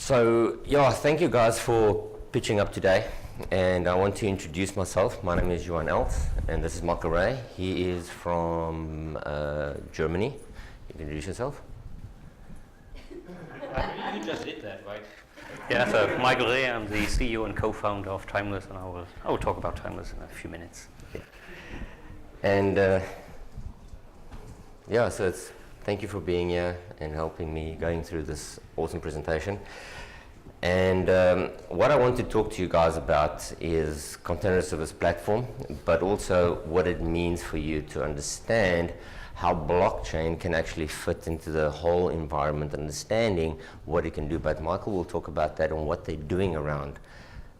So, yeah, thank you guys for pitching up today. And I want to introduce myself. My name is Johan Eltz, and this is Michael Ray. He is from Germany. You can introduce yourself. You just did that, right? Yeah, so Michael Ray, I'm the CEO and co-founder of Tymlez, and I will talk about Tymlez in a few minutes. Yeah. And yeah, so thank you for being here and helping me going through this awesome presentation. And what I want to talk to you guys about is container service platform, but also what it means for you to understand how blockchain can actually fit into the whole environment, understanding what it can do. But Michael will talk about that and what they're doing around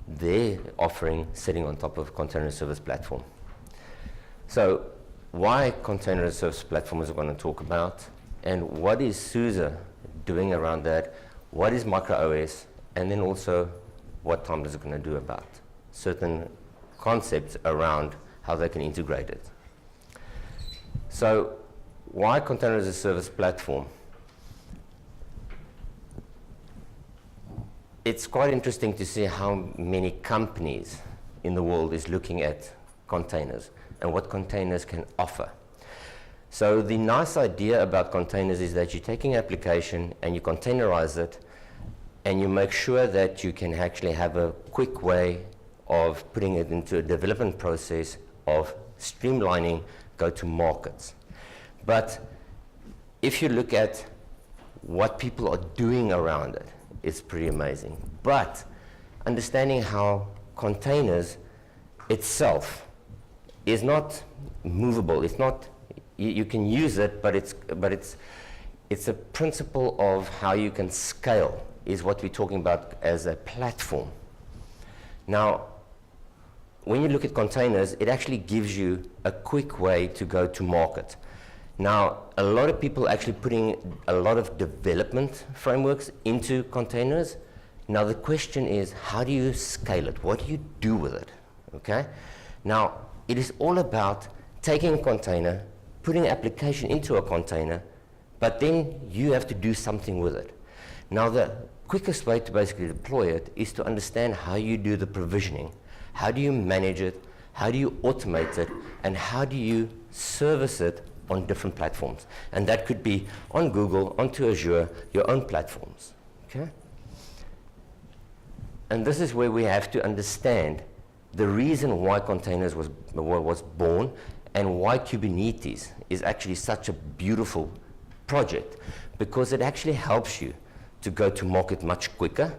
their offering sitting on top of container service platform. So why container service platform is what I'm going to talk about, and what is SUSE doing around that, what is microOS, and then also what Tymlez is going to do about certain concepts around how they can integrate it. So why container as a service platform? It's quite interesting to see how many companies in the world is looking at containers and what containers can offer. So the nice idea about containers is that you're taking an application and you containerize it, and you make sure that you can actually have a quick way of putting it into a development process of streamlining go-to-markets. But if you look at what people are doing around it, it's pretty amazing. But understanding how containers itself is not movable, it's not, you can use it, but it's a principle of how you can scale is what we're talking about as a platform. Now, when you look at containers, it actually gives you a quick way to go to market. Now, a lot of people actually putting a lot of development frameworks into containers. Now, the question is, how do you scale it? What do you do with it? Okay? Now, it is all about taking a container, putting an application into a container, but then you have to do something with it. Now, the quickest way to basically deploy it is to understand how you do the provisioning. How do you manage it? How do you automate it? And how do you service it on different platforms? And that could be on Google, onto Azure, your own platforms. Okay? And this is where we have to understand the reason why containers was born and why Kubernetes is actually such a beautiful project, because it actually helps you to go to market much quicker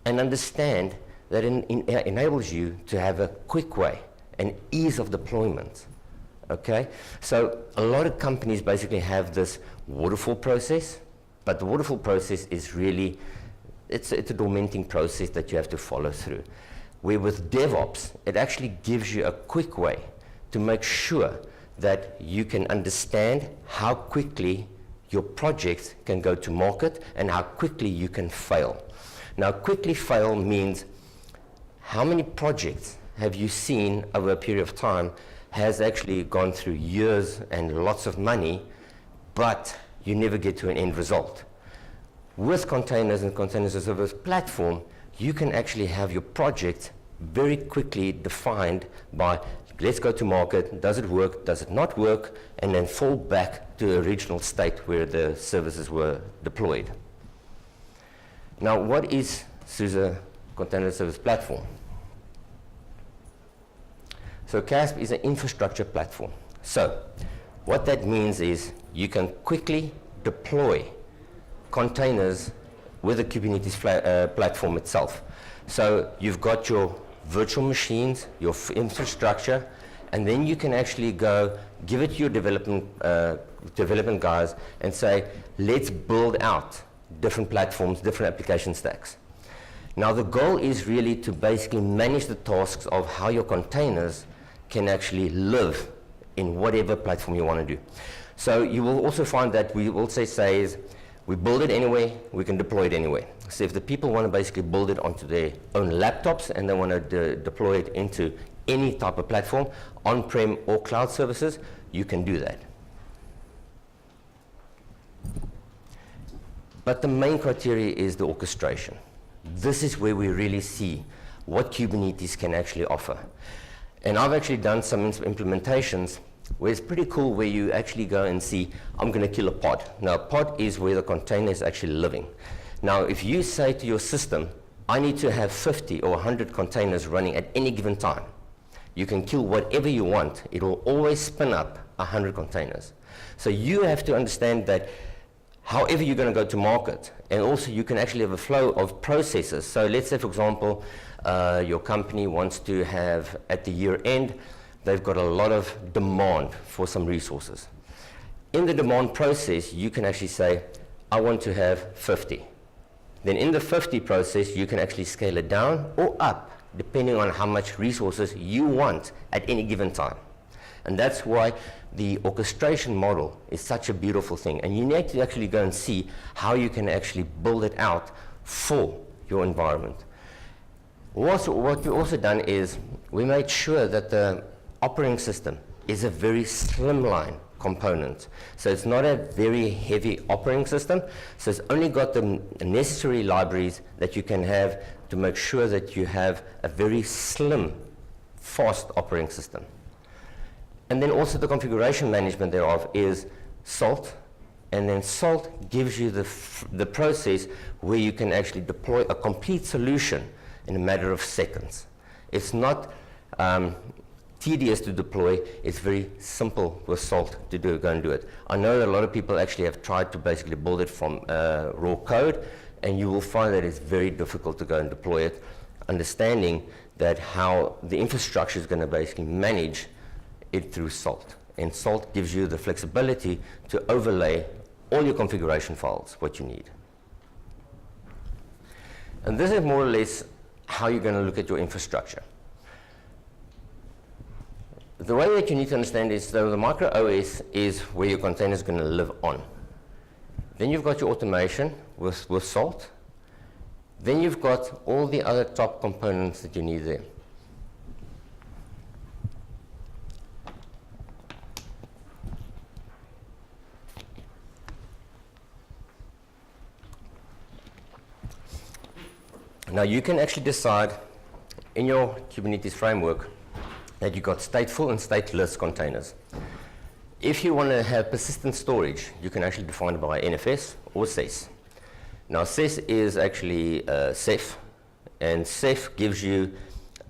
and understand that it enables you to have a quick way and ease of deployment. Okay? So a lot of companies basically have this waterfall process, but the waterfall process is really, it's a tormenting process that you have to follow through. Where with DevOps, it actually gives you a quick way to make sure that you can understand how quickly your projects can go to market and how quickly you can fail. Now, quickly fail means how many projects have you seen over a period of time has actually gone through years and lots of money, but you never get to an end result. With containers and containers as a service platform, you can actually have your project very quickly defined by, let's go to market, does it work, does it not work, and then fall back to the original state where the services were deployed. Now, what is SUSE Container Service Platform? So CaaS is an infrastructure platform. So what that means is you can quickly deploy containers with the Kubernetes platform itself. So you've got your virtual machines, your infrastructure, and then you can actually go give it to your development guys and say, let's build out different platforms, different application stacks. Now the goal is really to basically manage the tasks of how your containers can actually live in whatever platform you want to do. So you will also find that we also say is, we build it anyway, we can deploy it anyway. So if the people want to basically build it onto their own laptops and they want to deploy it into any type of platform, on-prem or cloud services, you can do that. But the main criteria is the orchestration. This is where we really see what Kubernetes can actually offer. And I've actually done some implementations where it's pretty cool, where you actually go and see, I'm going to kill a pod. Now, a pod is where the container is actually living. Now, if you say to your system, I need to have 50 or 100 containers running at any given time, you can kill whatever you want. It will always spin up 100 containers. So you have to understand that however you're going to go to market, and also you can actually have a flow of processes. So let's say, for example, your company wants to have, at the year end, they've got a lot of demand for some resources. In the demand process, you can actually say, I want to have 50. Then in the 50 process, you can actually scale it down or up, depending on how much resources you want at any given time. And that's why the orchestration model is such a beautiful thing. And you need to actually go and see how you can actually build it out for your environment. What we've also done is we made sure that the operating system is a very slimline component. So it's not a very heavy operating system. So it's only got the necessary libraries that you can have to make sure that you have a very slim, fast operating system. And then also the configuration management thereof is SALT. And then SALT gives you the process where you can actually deploy a complete solution in a matter of seconds. It's not tedious to deploy. It's very simple with SALT to go and do it. I know that a lot of people actually have tried to basically build it from raw code, and you will find that it's very difficult to go and deploy it, understanding that how the infrastructure is going to basically manage it through SALT. And SALT gives you the flexibility to overlay all your configuration files, what you need. And this is more or less how you're going to look at your infrastructure. The way that you need to understand is that the micro OS is where your container is going to live on. Then you've got your automation with SALT. Then you've got all the other top components that you need there. Now you can actually decide in your Kubernetes framework that you've got stateful and stateless containers. If you want to have persistent storage, you can actually define it by NFS or SES. Now SES is actually Ceph, and Ceph gives you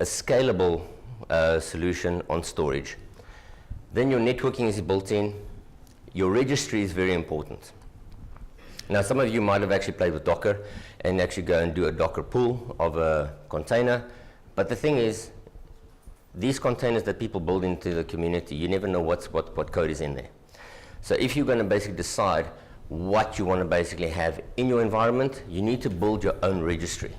a scalable solution on storage. Then your networking is built in. Your registry is very important. Now some of you might have actually played with Docker and actually go and do a Docker pull of a container, but the thing is, these containers that people build into the community, you never know what code is in there. So if you're going to basically decide what you want to basically have in your environment, you need to build your own registry.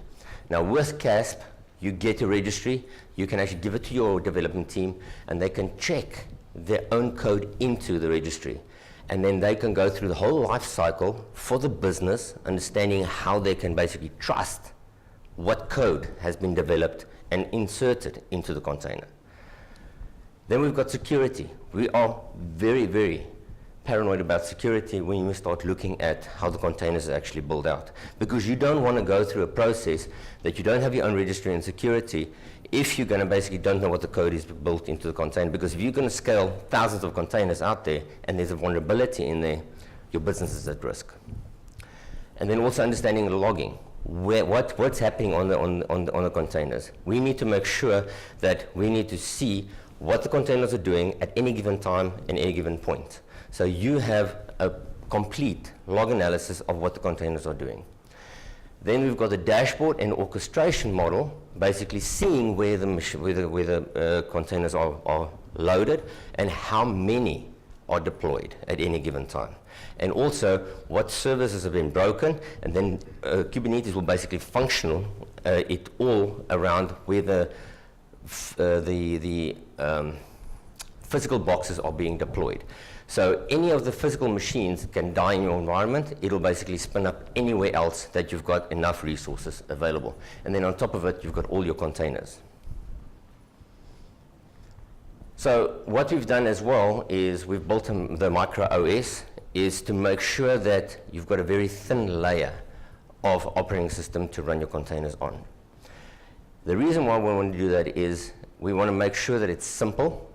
Now with CaaS, you get a registry, you can actually give it to your development team, and they can check their own code into the registry. And then they can go through the whole life cycle for the business, understanding how they can basically trust what code has been developed and inserted into the container. Then we've got security. We are very, very paranoid about security when you start looking at how the containers are actually built out. Because you don't want to go through a process that you don't have your own registry and security if you're going to basically don't know what the code is built into the container. Because if you're going to scale thousands of containers out there and there's a vulnerability in there, your business is at risk. And then also understanding the logging. What's happening on the containers. We need to make sure that we need to see what the containers are doing at any given time and any given point. So you have a complete log analysis of what the containers are doing. Then we've got the dashboard and orchestration model, basically seeing where the containers are loaded and how many are deployed at any given time. And also what services have been broken, and then Kubernetes will basically functional it all around where the physical boxes are being deployed. So any of the physical machines can die in your environment. It'll basically spin up anywhere else that you've got enough resources available. And then on top of it, you've got all your containers. So what we've done as well is we've built the micro OS is to make sure that you've got a very thin layer of operating system to run your containers on. The reason why we want to do that is we want to make sure that it's simple,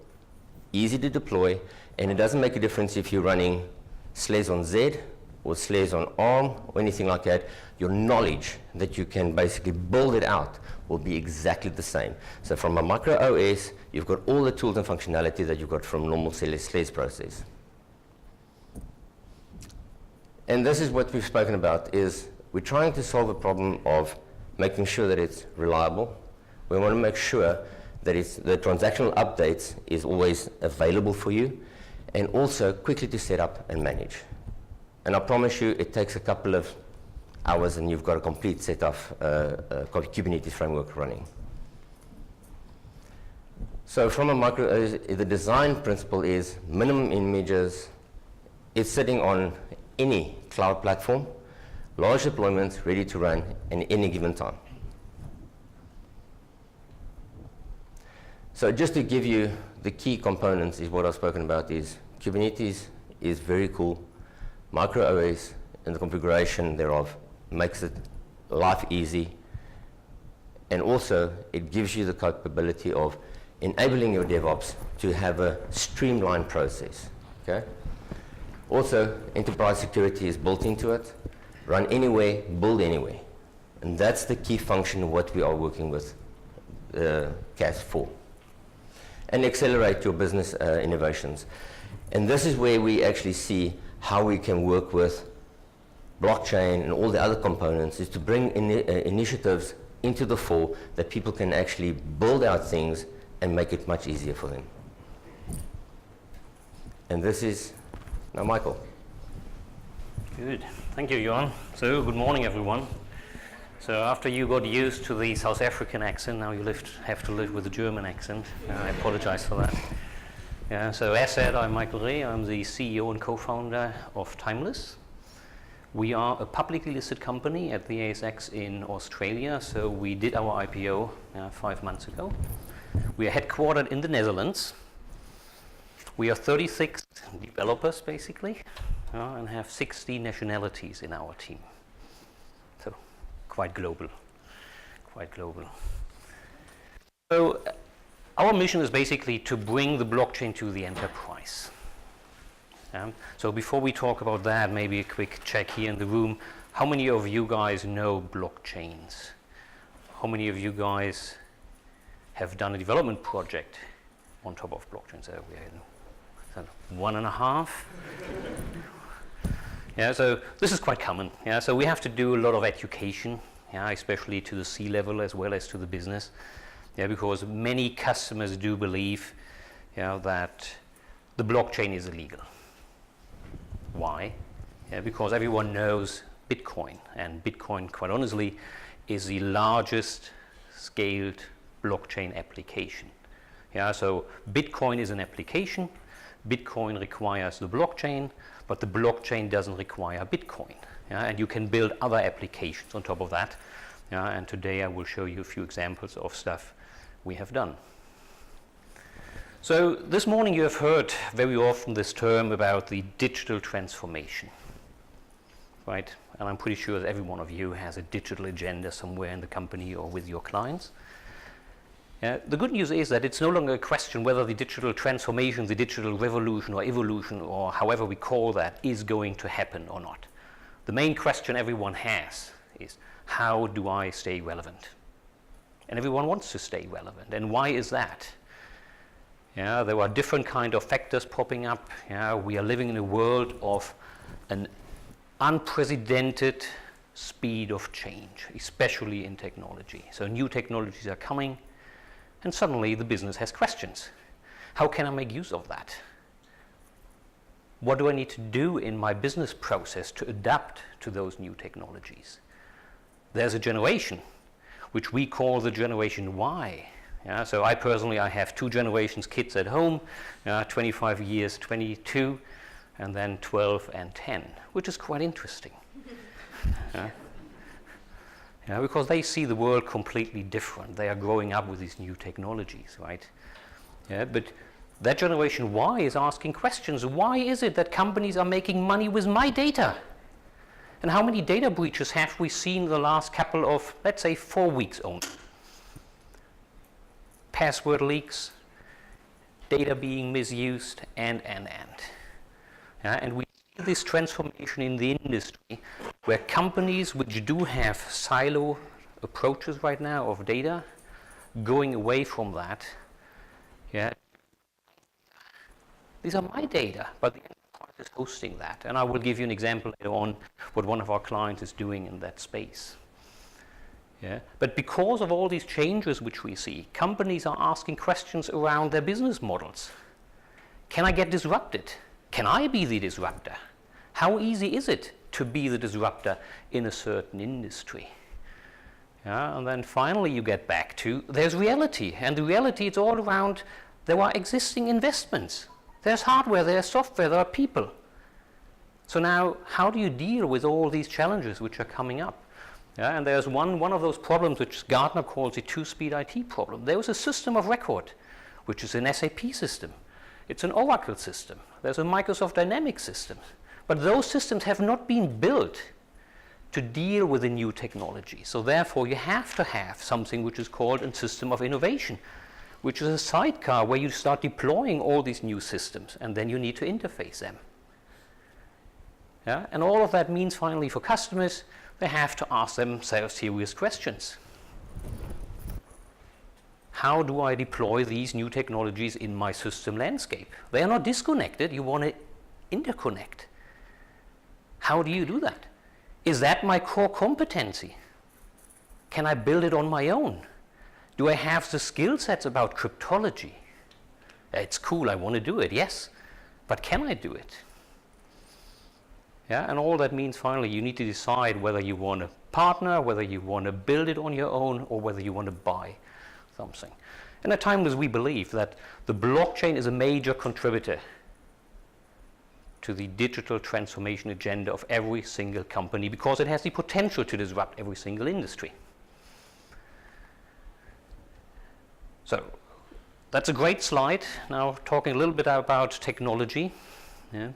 easy to deploy, and it doesn't make a difference if you're running SLES on Z or SLES on ARM or anything like that. Your knowledge that you can basically build it out will be exactly the same. So from a micro OS, you've got all the tools and functionality that you've got from normal SLES process. And this is what we've spoken about, is we're trying to solve a problem of making sure that it's reliable. We want to make sure that the transactional updates is always available for you, and also quickly to set up and manage. And I promise you, it takes a couple of hours and you've got a complete set of Kubernetes framework running. So from a micro, the design principle is minimum images. It's sitting on any cloud platform, large deployments ready to run in any given time. So just to give you the key components is what I've spoken about is Kubernetes is very cool. Micro OS and the configuration thereof makes it life easy. And also it gives you the capability of enabling your DevOps to have a streamlined process. Okay? Also, enterprise security is built into it. Run anywhere, build anywhere. And that's the key function of what we are working with CaaS for. And accelerate your business innovations. And this is where we actually see how we can work with blockchain and all the other components, is to bring initiatives into the fore that people can actually build out things and make it much easier for them. And this is now Michael. Good. Thank you, Johan. So, good morning, everyone. So, after you got used to the South African accent, now you have to live with the German accent. I apologize for that. Yeah, so, as said, I'm Michael Reh. I'm the CEO and co-founder of Tymlez. We are a publicly listed company at the ASX in Australia. So, we did our IPO 5 months ago. We are headquartered in the Netherlands. We are 36 developers, basically, and have 60 nationalities in our team. So, quite global, quite global. So, our mission is basically to bring the blockchain to the enterprise. So, before we talk about that, maybe a quick check here in the room. How many of you guys know blockchains? How many of you guys have done a development project on top of blockchains? So, we are 1.5. Yeah, so this is quite common. Yeah, so we have to do a lot of education, especially to the C-level as well as to the business. Yeah, because many customers do believe that the blockchain is illegal. Why? Yeah, because everyone knows Bitcoin, and Bitcoin, quite honestly, is the largest scaled blockchain application. Yeah, so Bitcoin is an application. Bitcoin requires the blockchain, but the blockchain doesn't require Bitcoin. Yeah, and you can build other applications on top of that. Yeah, and today I will show you a few examples of stuff we have done. So this morning you have heard very often this term about the digital transformation, right? And I'm pretty sure that every one of you has a digital agenda somewhere in the company or with your clients. The good news is that it's no longer a question whether the digital transformation, the digital revolution or evolution, or however we call that, is going to happen or not. The main question everyone has is, how do I stay relevant? And everyone wants to stay relevant. And why is that? Yeah, there are different kind of factors popping up. Yeah, we are living in a world of an unprecedented speed of change, especially in technology. So new technologies are coming, and suddenly the business has questions. How can I make use of that? What do I need to do in my business process to adapt to those new technologies? There's a generation which we call the Generation Y. Yeah, so I have 2 generations kids at home, 25 years, 22, and then 12 and 10, which is quite interesting. Because they see the world completely different. They are growing up with these new technologies, right? Yeah, but That generation Y is asking questions. Why is it that companies are making money with my data? And how many data breaches have we seen in the last couple of, let's say, 4 weeks only? Password leaks, data being misused, and. Yeah, and we see this transformation in the industry where companies which do have silo approaches right now of data, going away from that. Yeah. These are my data, but the enterprise is hosting that. And I will give you an example later on what one of our clients is doing in that space. Yeah. But because of all these changes which we see, companies are asking questions around their business models. Can I get disrupted? Can I be the disruptor? How easy is it to be the disruptor in a certain industry? Yeah, and then finally you get back to there's reality. And the reality, it's all around there are existing investments. There's hardware, there's software, there are people. So now, how do you deal with all these challenges which are coming up? Yeah, and there's one of those problems which Gartner calls the two-speed IT problem. There was a system of record, which is an SAP system. It's an Oracle system. There's a Microsoft Dynamics system. But those systems have not been built to deal with the new technology. So therefore, you have to have something which is called a system of innovation, which is a sidecar where you start deploying all these new systems, and then you need to interface them. Yeah? And all of that means finally for customers, they have to ask themselves serious questions. How do I deploy these new technologies in my system landscape? They are not disconnected, you want to interconnect. How do you do that? Is that my core competency? Can I build it on my own? Do I have the skill sets about cryptology? It's cool, I want to do it, yes. But can I do it? Yeah, and all that means finally you need to decide whether you want to partner, whether you want to build it on your own, or whether you want to buy something. And at Tymlez we believe that the blockchain is a major contributor to the digital transformation agenda of every single company because it has the potential to disrupt every single industry. So that's a great slide. Now talking a little bit about technology. Yeah.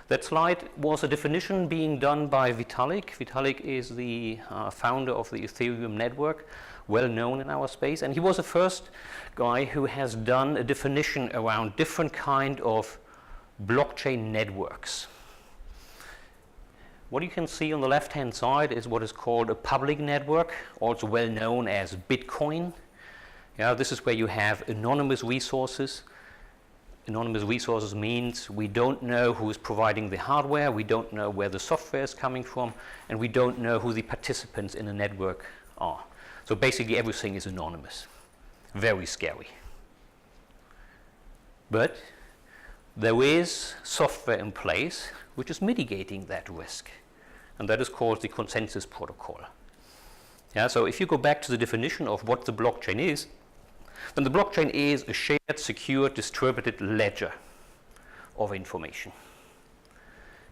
That slide was a definition being done by Vitalik. Vitalik is the founder of the Ethereum network, well known in our space, and he was the first guy who has done a definition around different kind of blockchain networks. What you can see on the left-hand side is what is called a public network, also well known as Bitcoin. Yeah, this is where you have anonymous resources. Anonymous resources means we don't know who is providing the hardware, we don't know where the software is coming from, and we don't know who the participants in the network are. So basically everything is anonymous. Very scary. But there is software in place which is mitigating that risk, and that is called the consensus protocol. Yeah, so if you go back to the definition of what the blockchain is, then the blockchain is a shared, secure, distributed ledger of information.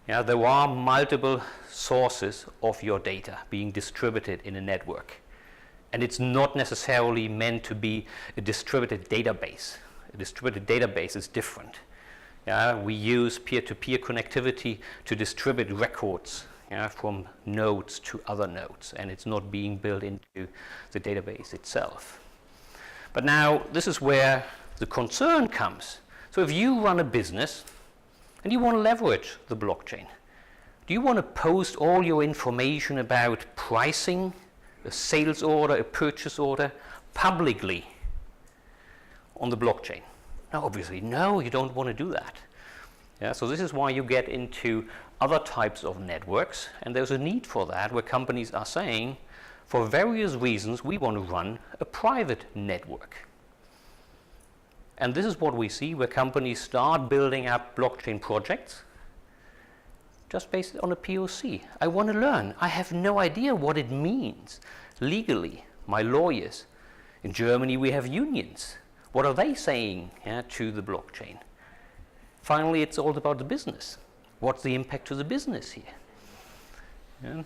Yeah, there are multiple sources of your data being distributed in a network, and it's not necessarily meant to be a distributed database. A distributed database is different. Yeah, we use peer-to-peer connectivity to distribute records, yeah, from nodes to other nodes, and it's not being built into the database itself. But now this is where the concern comes. So if you run a business and you want to leverage the blockchain, do you want to post all your information about pricing, a sales order, a purchase order, publicly on the blockchain? Now obviously, no, you don't want to do that. Yeah, so this is why you get into other types of networks, and there's a need for that where companies are saying, for various reasons, we want to run a private network. And this is what we see where companies start building up blockchain projects just based on a POC. I want to learn. I have no idea what it means legally. My lawyers. In Germany, we have unions. What are they saying, yeah, to the blockchain? Finally, it's all about the business. What's the impact to the business here? Yeah.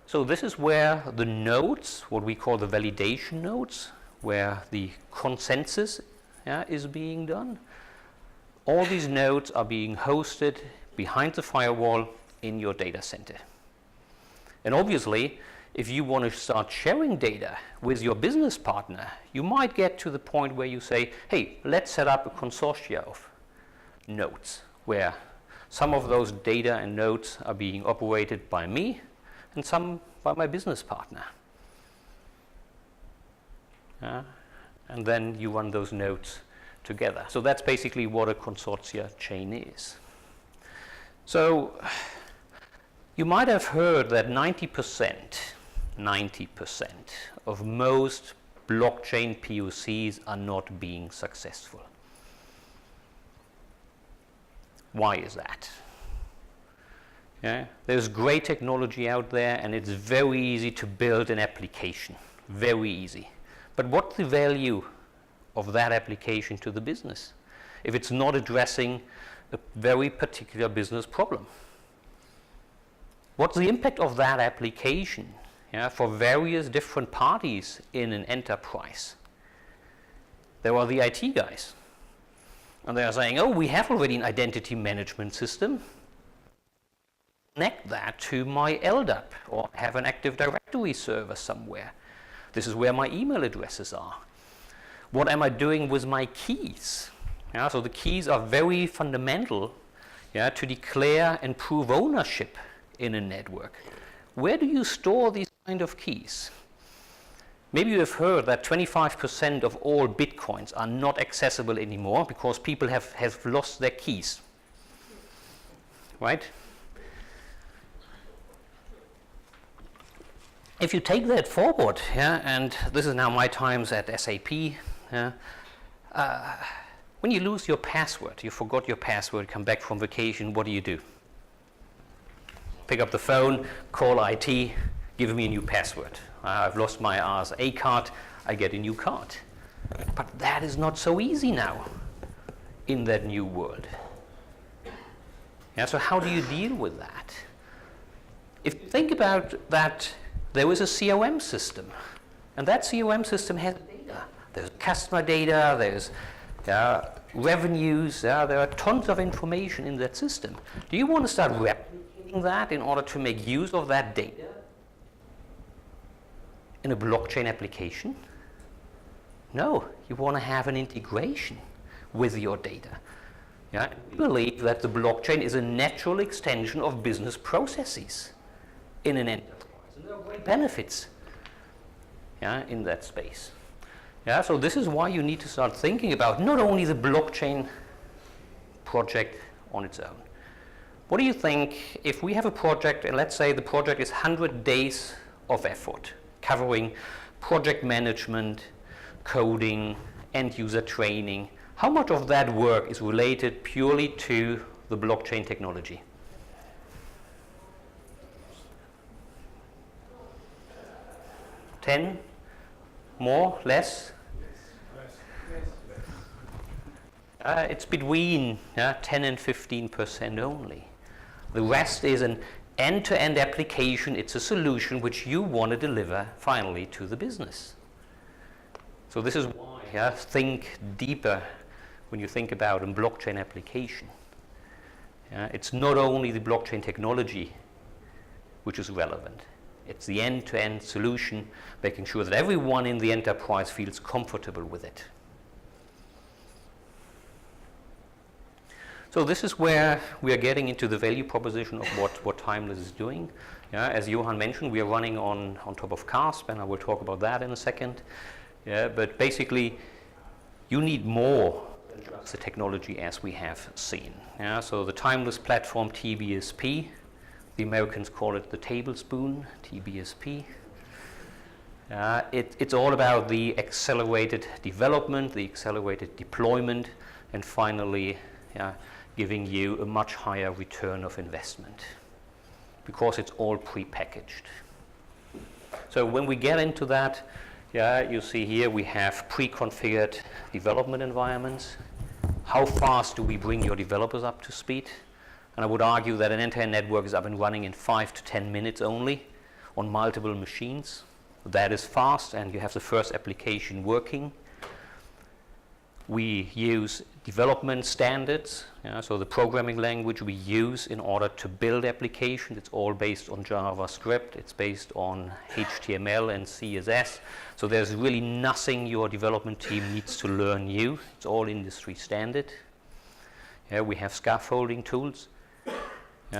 So this is where the nodes, what we call the validation nodes, where the consensus, yeah, is being done. All these nodes are being hosted behind the firewall in your data center. And obviously, if you want to start sharing data with your business partner, you might get to the point where you say, hey, let's set up a consortia of nodes where some of those data and nodes are being operated by me and some by my business partner. And then you run those nodes together. So that's basically what a consortia chain is. So you might have heard that 90% of most blockchain POCs are not being successful. Why is that? Yeah, there's great technology out there and it's very easy to build an application, very easy. But what's the value of that application to the business if it's not addressing a very particular business problem? What's the impact of that application for various different parties in an enterprise? There are the IT guys. And they are saying, oh, we have already an identity management system. Connect that to my LDAP or have an Active Directory server somewhere. This is where my email addresses are. What am I doing with my keys? So the keys are very fundamental to declare and prove ownership in a network. Where do you store these kind of keys? Maybe you have heard that 25% of all bitcoins are not accessible anymore because people have lost their keys. Right? If you take that forward, and this is now my times at SAP, when you lose your password, you forgot your password, come back from vacation, what do? Pick up the phone, call IT, give me a new password. I've lost my RSA card, I get a new card. But that is not so easy now in that new world. So how do you deal with that? If you think about that, there is a CRM system, and that CRM system has data. There's customer data, there's revenues, there are tons of information in that system. Do you want to start replicating that in order to make use of that data in a blockchain application? No, you want to have an integration with your data. We believe that the blockchain is a natural extension of business processes in an enterprise. And there are great benefits in that space. So this is why you need to start thinking about not only the blockchain project on its own. What do you think if we have a project, and let's say the project is 100 days of effort, covering project management, coding, end user training. How much of that work is related purely to the blockchain technology? $10? More? Less? It's between 10 and 15% only. The rest is an end-to-end application. It's a solution which you want to deliver finally to the business. So this is why think deeper when you think about a blockchain application. It's not only the blockchain technology which is relevant. It's the end-to-end solution, making sure that everyone in the enterprise feels comfortable with it. So this is where we are getting into the value proposition of what Tymlez is doing. As Johan mentioned, we are running on top of CaaS, and I will talk about that in a second. But basically, you need more than just the technology as we have seen. So the Tymlez platform, TBSP, the Americans call it the tablespoon, TBSP. It's all about the accelerated development, the accelerated deployment, and finally giving you a much higher return of investment because it's all pre-packaged. So when we get into that, you see here we have pre-configured development environments. How fast do we bring your developers up to speed? And I would argue that an end-to-end network is up and running in 5 to 10 minutes only on multiple machines. That is fast, and you have the first application working. We use development standards, so the programming language we use in order to build applications. It's all based on JavaScript, it's based on HTML and CSS. So there's really nothing your development team needs to learn new. It's all industry standard. We have scaffolding tools,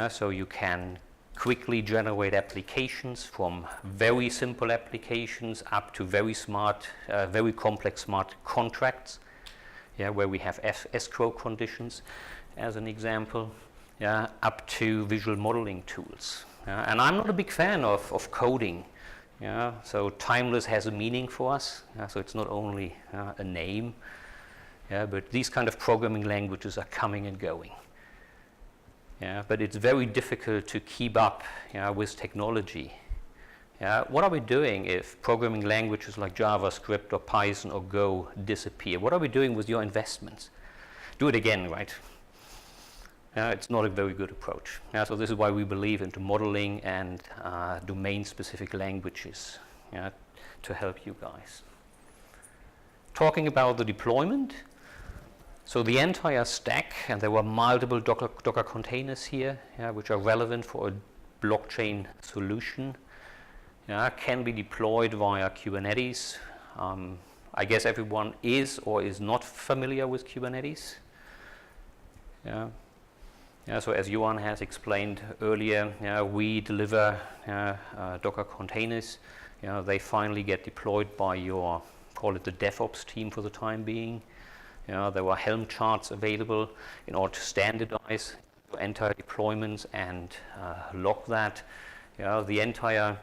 so you can quickly generate applications from very simple applications up to very smart, very complex smart contracts, where we have escrow conditions as an example, up to visual modeling tools. And I'm not a big fan of coding. So Tymlez has a meaning for us, so it's not only a name, but these kind of programming languages are coming and going. But it's very difficult to keep up with technology. What are we doing if programming languages like JavaScript or Python or Go disappear? What are we doing with your investments? Do it again, right? It's not a very good approach. So this is why we believe into modeling and domain-specific languages to help you guys. Talking about the deployment, so the entire stack, and there were multiple Docker containers here, which are relevant for a blockchain solution, can be deployed via Kubernetes. I guess everyone is or is not familiar with Kubernetes. So as Johan has explained earlier, we deliver Docker containers. They finally get deployed by your, call it the DevOps team for the time being. There were Helm charts available in order to standardize your entire deployments and log that. The entire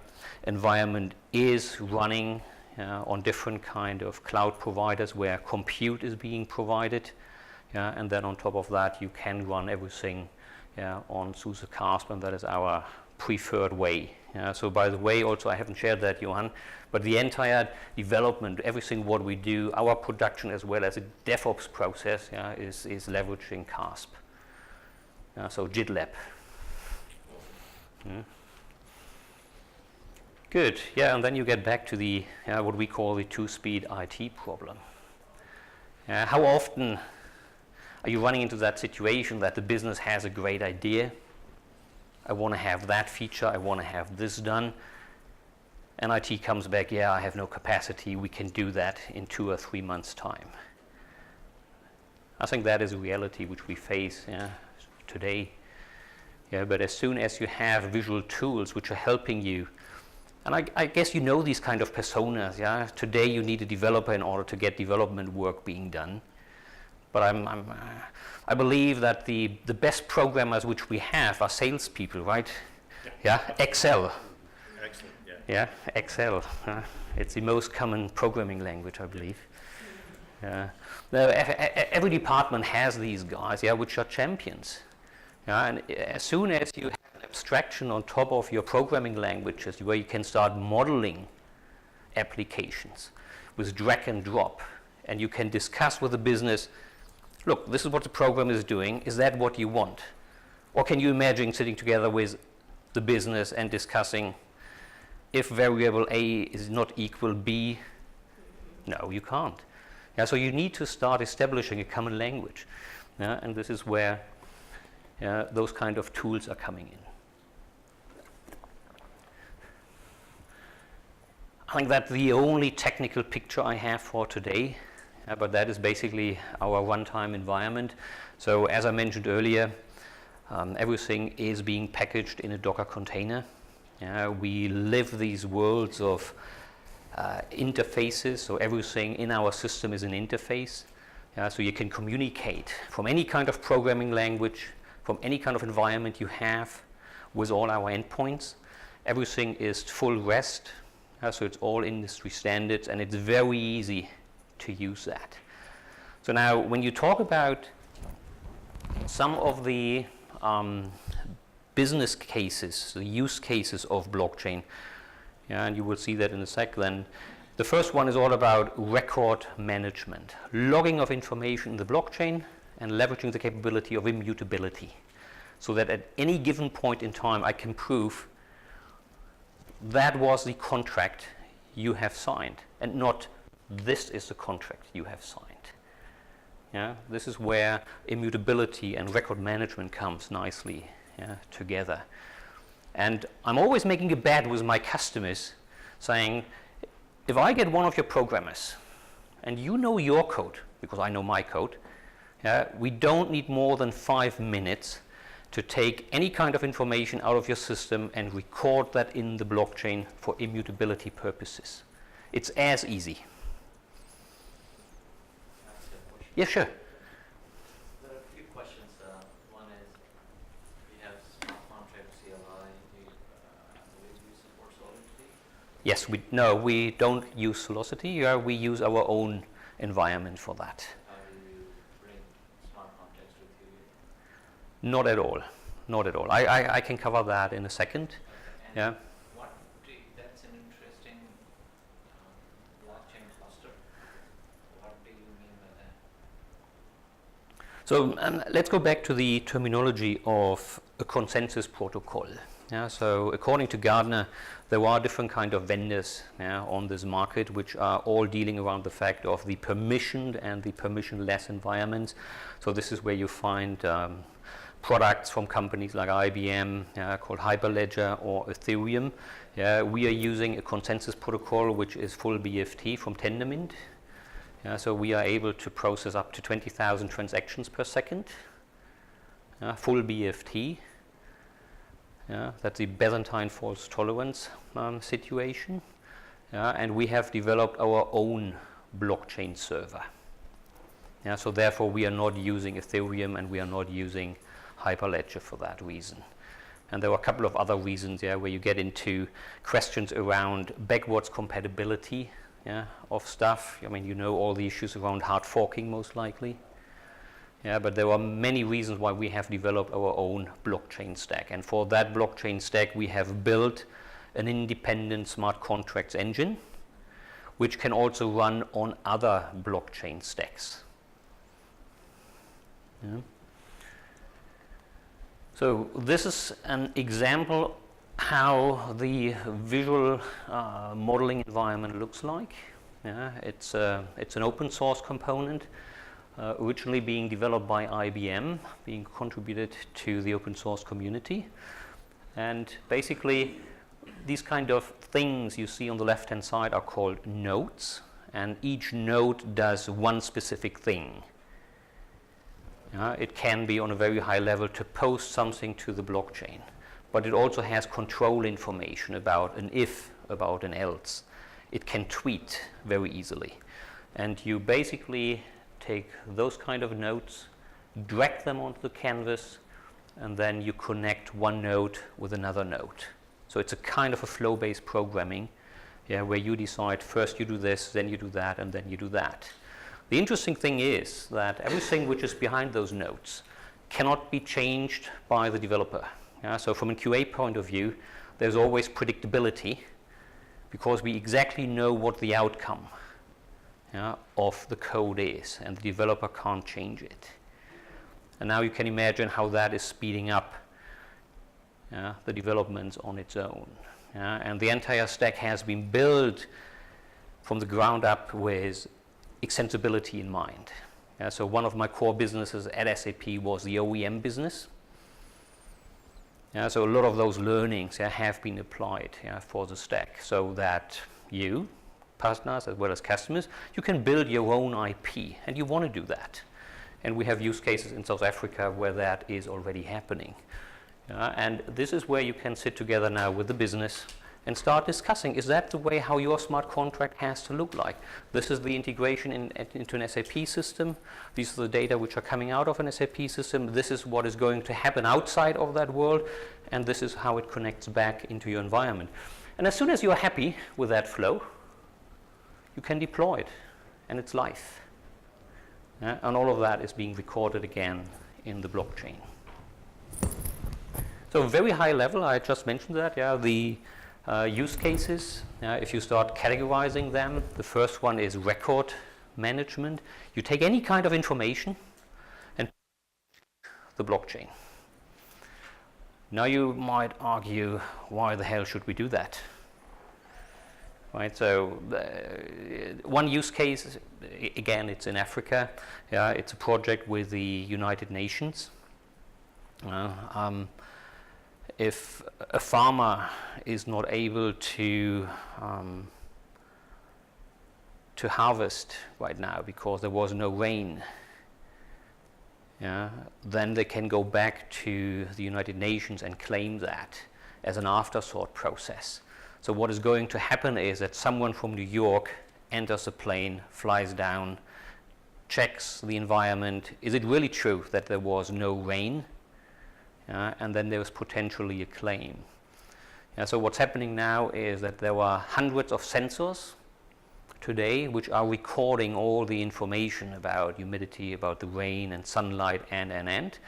environment is running on different kind of cloud providers where compute is being provided. And then on top of that, you can run everything on SUSE CaaS, and that is our preferred way. So by the way, also I haven't shared that, Johan, but the entire development, everything what we do, our production as well as a DevOps process is leveraging CASP. So GitLab. Good, and then you get back to the what we call the two-speed IT problem. How often are you running into that situation that the business has a great idea? I want to have that feature, I want to have this done. And IT comes back, I have no capacity, we can do that in 2 or 3 months' time. I think that is a reality which we face today. But as soon as you have visual tools which are helping you, and I guess you know these kind of personas, Today you need a developer in order to get development work being done. But I believe that the best programmers which we have are salespeople, right? Excel. Excellent, Excel. It's the most common programming language, I believe. Every department has these guys, which are champions. And as soon as you have an abstraction on top of your programming languages, where you can start modeling applications with drag and drop, and you can discuss with the business, look, this is what the program is doing. Is that what you want? Or can you imagine sitting together with the business and discussing if variable A is not equal B? No, you can't. So you need to start establishing a common language. And this is where those kind of tools are coming in. I think that's the only technical picture I have for today. But that is basically our runtime environment. So as I mentioned earlier, everything is being packaged in a Docker container. We live these worlds of interfaces, so everything in our system is an interface. So you can communicate from any kind of programming language, from any kind of environment you have with all our endpoints. Everything is full REST, so it's all industry standards, and it's very easy to use that. So now when you talk about some of the business cases, the use cases of blockchain, and you will see that in a sec, then the first one is all about record management, logging of information in the blockchain and leveraging the capability of immutability, so that at any given point in time I can prove that was the contract you have signed and not this is the contract you have signed. Yeah, this is where immutability and record management comes nicely together. And I'm always making a bet with my customers, saying, if I get one of your programmers, and you know your code, because I know my code, we don't need more than 5 minutes to take any kind of information out of your system and record that in the blockchain for immutability purposes. It's as easy. Yeah, sure. There are a few questions. One is, we have smart contract CLI. Do you support Solidity? Yes, we don't use Velocity. We use our own environment for that. How do you bring smart contracts with you? Not at all. Not at all. I can cover that in a second. And Yeah. that's an interesting blockchain cluster. What do you mean by that? So let's go back to the terminology of a consensus protocol. Yeah, so according to Gardner, there are different kind of vendors on this market which are all dealing around the fact of the permissioned and the permissionless environments. So this is where you find products from companies like IBM called Hyperledger or Ethereum. We are using a consensus protocol which is full BFT from Tendermint. So we are able to process up to 20,000 transactions per second, full BFT. That's the Byzantine fault tolerance situation. And we have developed our own blockchain server. So therefore we are not using Ethereum and we are not using Hyperledger for that reason. And there are a couple of other reasons where you get into questions around backwards compatibility of stuff. I mean, you know all the issues around hard forking most likely. But there are many reasons why we have developed our own blockchain stack. And for that blockchain stack, we have built an independent smart contracts engine, which can also run on other blockchain stacks. So this is an example how the visual modeling environment looks like. It's an open source component. Originally being developed by IBM, being contributed to the open source community. And basically, these kind of things you see on the left-hand side are called nodes, and each node does one specific thing. It can be on a very high level to post something to the blockchain, but it also has control information about an if, about an else. It can tweet very easily. And you basically take those kind of nodes, drag them onto the canvas, and then you connect one node with another node. So it's a kind of a flow-based programming, where you decide first you do this, then you do that, and then you do that. The interesting thing is that everything which is behind those nodes cannot be changed by the developer. So from a QA point of view, there's always predictability because we exactly know what the outcome of the code is, and the developer can't change it. And now you can imagine how that is speeding up the developments on its own. And the entire stack has been built from the ground up with extensibility in mind. So one of my core businesses at SAP was the OEM business. So a lot of those learnings have been applied for the stack, so that you, partners as well as customers, you can build your own IP, and you want to do that. And we have use cases in South Africa where that is already happening. And this is where you can sit together now with the business and start discussing, is that the way how your smart contract has to look like? This is the integration into an SAP system. These are the data which are coming out of an SAP system. This is what is going to happen outside of that world, and this is how it connects back into your environment. And as soon as you're happy with that flow, you can deploy it, and it's live. And all of that is being recorded again in the blockchain. So very high level, I just mentioned that, the use cases, if you start categorizing them, the first one is record management. You take any kind of information and the blockchain. Now you might argue, why the hell should we do that? right? So one use case, again, it's in Africa. Yeah, it's a project with the United Nations. If a farmer is not able to harvest right now because there was no rain, yeah, then they can go back to the United Nations and claim that as an aftersort process. So what is going to happen is that someone from New York enters a plane, flies down, checks the environment. Is it really true that there was no rain? And then there's potentially a claim. So what's happening now is that there are hundreds of sensors today which are recording all the information about humidity, about the rain and sunlight and.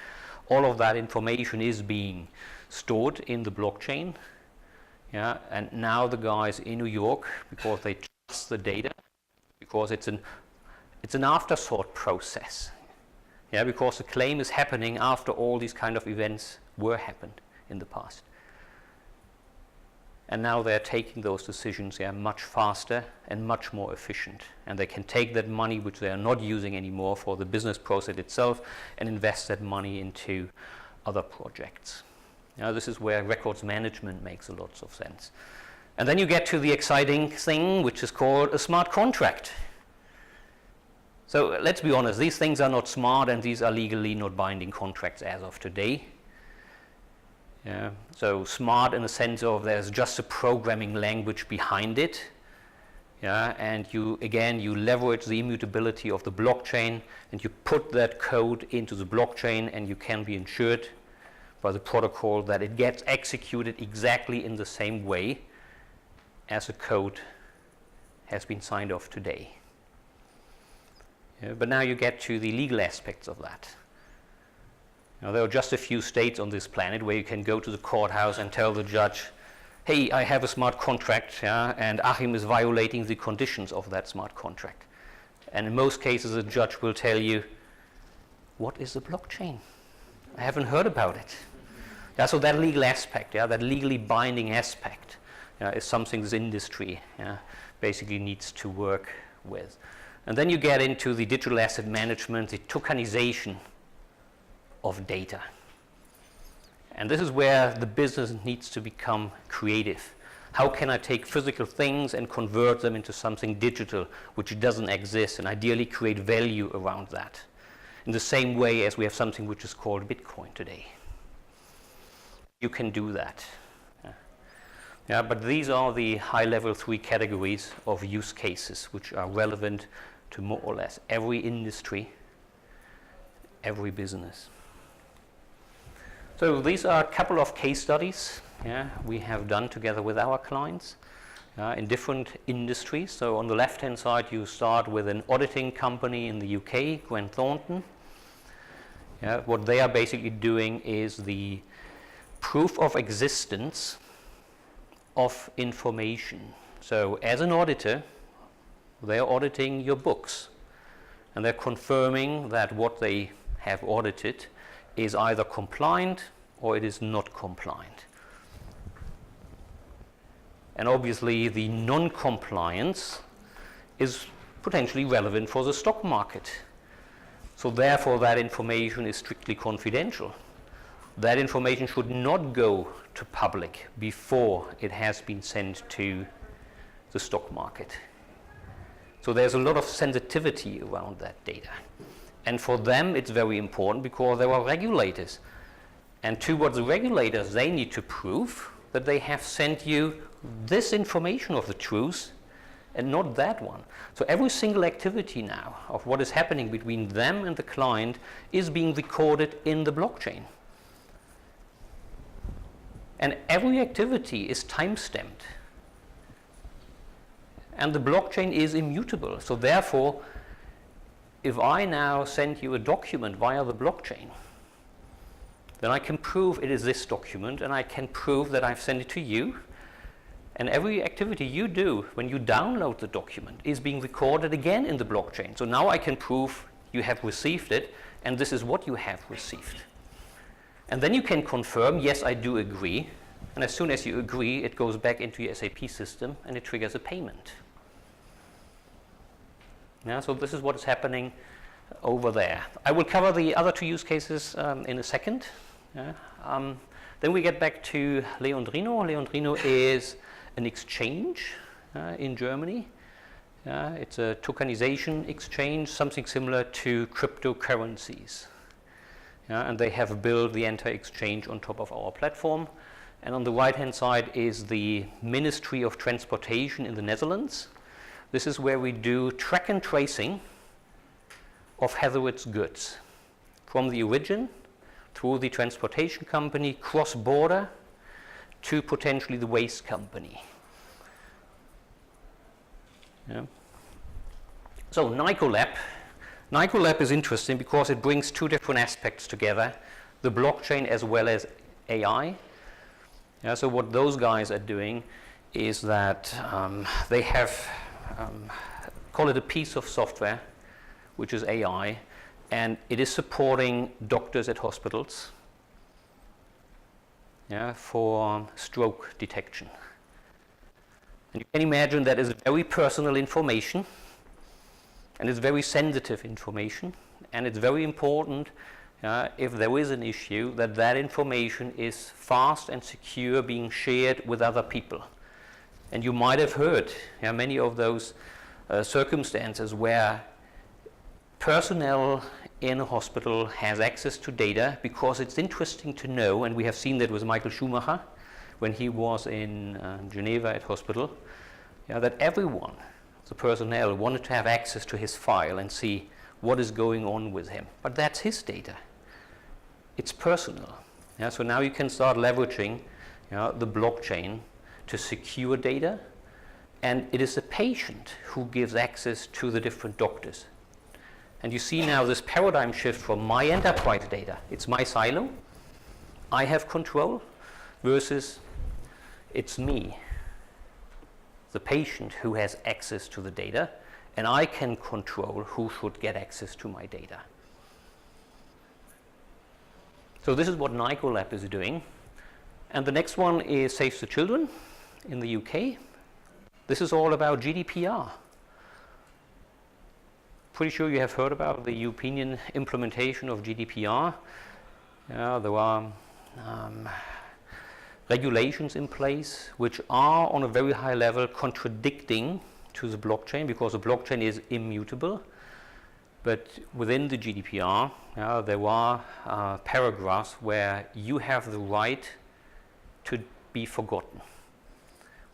All of that information is being stored in the blockchain. Yeah, and now the guys in New York, because they trust the data, because it's an aftersort process. Yeah, because the claim is happening after all these kind of events were happened in the past. And now they're taking those decisions much faster and much more efficient. And they can take that money, which they are not using anymore for the business process itself, and invest that money into other projects. Now, this is where records management makes a lot of sense. And then you get to the exciting thing, which is called a smart contract. So let's be honest, these things are not smart, and these are legally not binding contracts as of today. Yeah. So smart in the sense of there's just a programming language behind it. Yeah. And you leverage the immutability of the blockchain, and you put that code into the blockchain, and you can be ensured by the protocol that it gets executed exactly in the same way as the code has been signed off today. Yeah, but now you get to the legal aspects of that. Now, there are just a few states on this planet where you can go to the courthouse and tell the judge, hey, I have a smart contract, and Achim is violating the conditions of that smart contract. And in most cases, the judge will tell you, what is a blockchain? I haven't heard about it. Yeah, so that legal aspect, that legally binding aspect is something this industry basically needs to work with. And then you get into the digital asset management, the tokenization of data. And this is where the business needs to become creative. How can I take physical things and convert them into something digital which doesn't exist, and ideally create value around that? In the same way as we have something which is called Bitcoin today. You can do that. Yeah, but these are the high-level 3 categories of use cases which are relevant to more or less every industry, every business. So these are a couple of case studies we have done together with our clients in different industries. So on the left-hand side, you start with an auditing company in the UK, Grant Thornton. What they are basically doing is the proof of existence of information. So as an auditor, they are auditing your books, and they're confirming that what they have audited is either compliant or it is not compliant. And obviously the non-compliance is potentially relevant for the stock market. So therefore that information is strictly confidential. That information should not go to public before it has been sent to the stock market. So there's a lot of sensitivity around that data. And for them, it's very important because there are regulators. And towards the regulators, they need to prove that they have sent you this information of the truth and not that one. So every single activity now of what is happening between them and the client is being recorded in the blockchain. And every activity is time-stamped. And the blockchain is immutable. So therefore, if I now send you a document via the blockchain, then I can prove it is this document, and I can prove that I've sent it to you. And every activity you do when you download the document is being recorded again in the blockchain. So now I can prove you have received it, and this is what you have received. And then you can confirm, yes, I do agree, And as soon as you agree, it goes back into your SAP system and it triggers a payment. Yeah, so this is what is happening over there. I will cover the other two use cases in a second. Yeah. Then we get back to Leondrino. Leondrino is an exchange in Germany. It's a tokenization exchange, something similar to cryptocurrencies. And they have built the entire exchange on top of our platform. And on the right-hand side is the Ministry of Transportation in the Netherlands. This is where we do track and tracing of hazardous goods from the origin through the transportation company, cross-border to potentially the waste company. Yeah. So Nicolab. Nicolab is interesting because it brings two different aspects together, the blockchain as well as AI. Yeah, so what those guys are doing is that they have, call it a piece of software, which is AI, and it is supporting doctors at hospitals for stroke detection. And you can imagine that is very personal information, and it's very sensitive information, and it's very important if there is an issue that that information is fast and secure being shared with other people. And you might have heard many of those circumstances where personnel in a hospital has access to data because it's interesting to know, and we have seen that with Michael Schumacher when he was in Geneva at hospital, that everyone, the personnel, wanted to have access to his file and see what is going on with him. But that's his data. It's personal. So now you can start leveraging the blockchain to secure data, and it is the patient who gives access to the different doctors. And you see now this paradigm shift from my enterprise data, it's my silo, I have control, versus it's me, the patient, who has access to the data, and I can control who should get access to my data. So this is what Nicolab is doing. And the next one is Save the Children in the UK. This is all about GDPR. Pretty sure you have heard about the European implementation of GDPR. There are regulations in place which are on a very high level contradicting to the blockchain, because the blockchain is immutable. But within the GDPR, there are paragraphs where you have the right to be forgotten,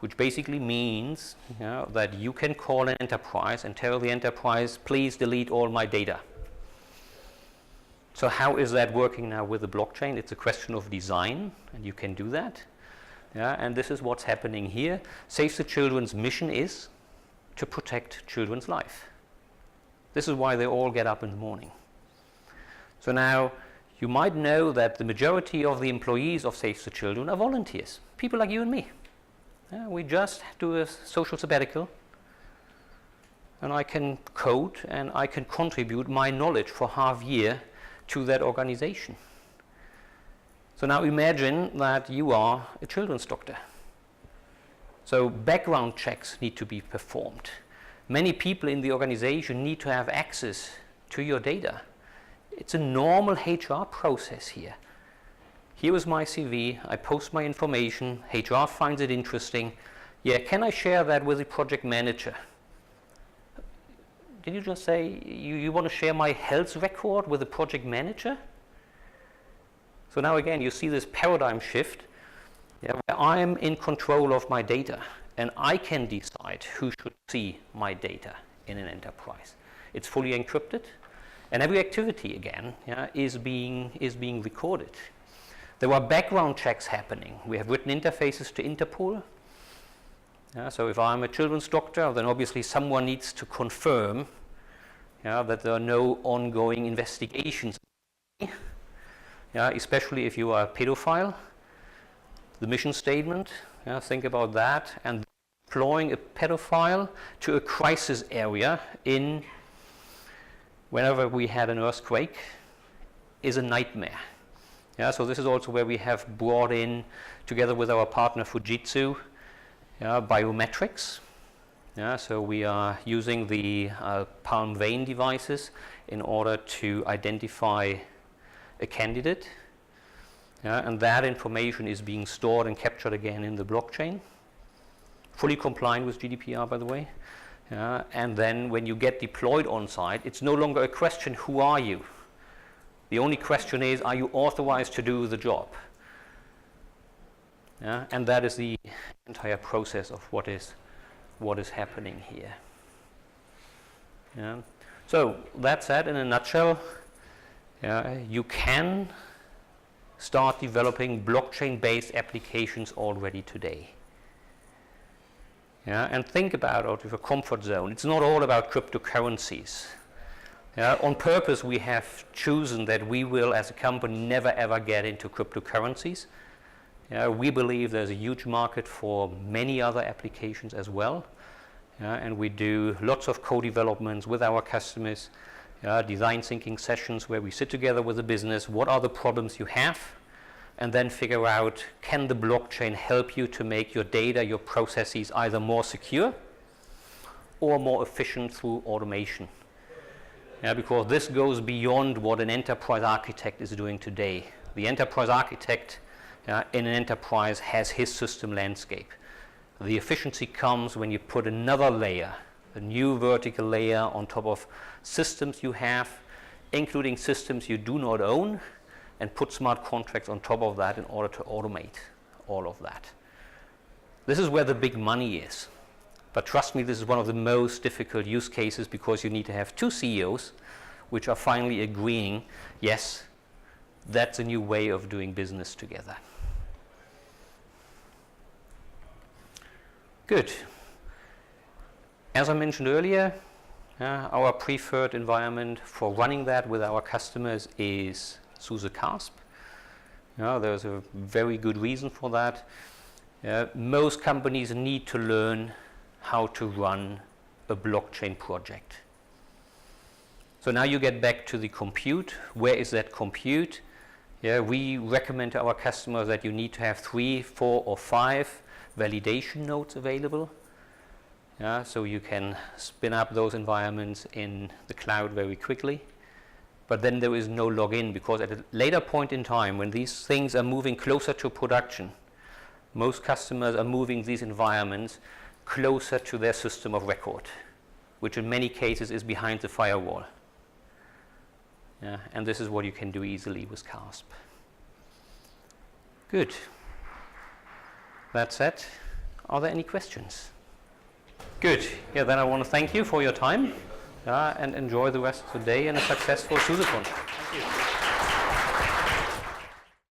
which basically means that you can call an enterprise and tell the enterprise, please delete all my data. So how is that working now with the blockchain? It's a question of design, and you can do that. And this is what's happening here. Save the Children's mission is to protect children's life. This is why they all get up in the morning. So now, you might know that the majority of the employees of Save the Children are volunteers, people like you and me. We just do a social sabbatical, and I can code and I can contribute my knowledge for half a year to that organization. So now imagine that you are a children's doctor. So background checks need to be performed. Many people in the organization need to have access to your data. It's a normal HR process here. Here is my CV, I post my information, HR finds it interesting. Can I share that with the project manager? Did you just say you want to share my health record with the project manager? So now again, you see this paradigm shift where I am in control of my data, and I can decide who should see my data in an enterprise. It's fully encrypted, and every activity again is being recorded. There are background checks happening. We have written interfaces to Interpol. So if I'm a children's doctor, then obviously someone needs to confirm that there are no ongoing investigations. Especially if you are a pedophile. The mission statement, think about that, and deploying a pedophile to a crisis area whenever we had an earthquake is a nightmare. Yeah, so this is also where we have brought in, together with our partner Fujitsu, biometrics. Yeah, so we are using the palm vein devices in order to identify a candidate. Yeah, and that information is being stored and captured again in the blockchain, fully compliant with GDPR, by the way. And then when you get deployed on site, it's no longer a question, who are you? The only question is, are you authorized to do the job? Yeah, and that is the entire process of what is happening here. Yeah. So that's that in a nutshell. You can start developing blockchain-based applications already today. Yeah, and think about out of a comfort zone. It's not all about cryptocurrencies. On purpose, we have chosen that we will, as a company, never ever get into cryptocurrencies. We believe there's a huge market for many other applications as well. And we do lots of co-developments with our customers, design thinking sessions where we sit together with the business, what are the problems you have, and then figure out, can the blockchain help you to make your data, your processes either more secure or more efficient through automation. Because this goes beyond what an enterprise architect is doing today. The enterprise architect in an enterprise has his system landscape. The efficiency comes when you put another layer, a new vertical layer on top of systems you have, including systems you do not own, and put smart contracts on top of that in order to automate all of that. This is where the big money is. But trust me, this is one of the most difficult use cases because you need to have two CEOs which are finally agreeing, yes, that's a new way of doing business together. Good. As I mentioned earlier, our preferred environment for running that with our customers is SUSE CaaS. There's a very good reason for that. Most companies need to learn how to run a blockchain project. So now you get back to the compute. Where is that compute? We recommend to our customers that you need to have 3, 4, or 5 validation nodes available. So you can spin up those environments in the cloud very quickly. But then there is no login, because at a later point in time, when these things are moving closer to production, most customers are moving these environments closer to their system of record, which in many cases is behind the firewall. And this is what you can do easily with CaaS. Good. That's it. Are there any questions? Good. Then I want to thank you for your time, and enjoy the rest of the day and a successful SUSECON. Thank you.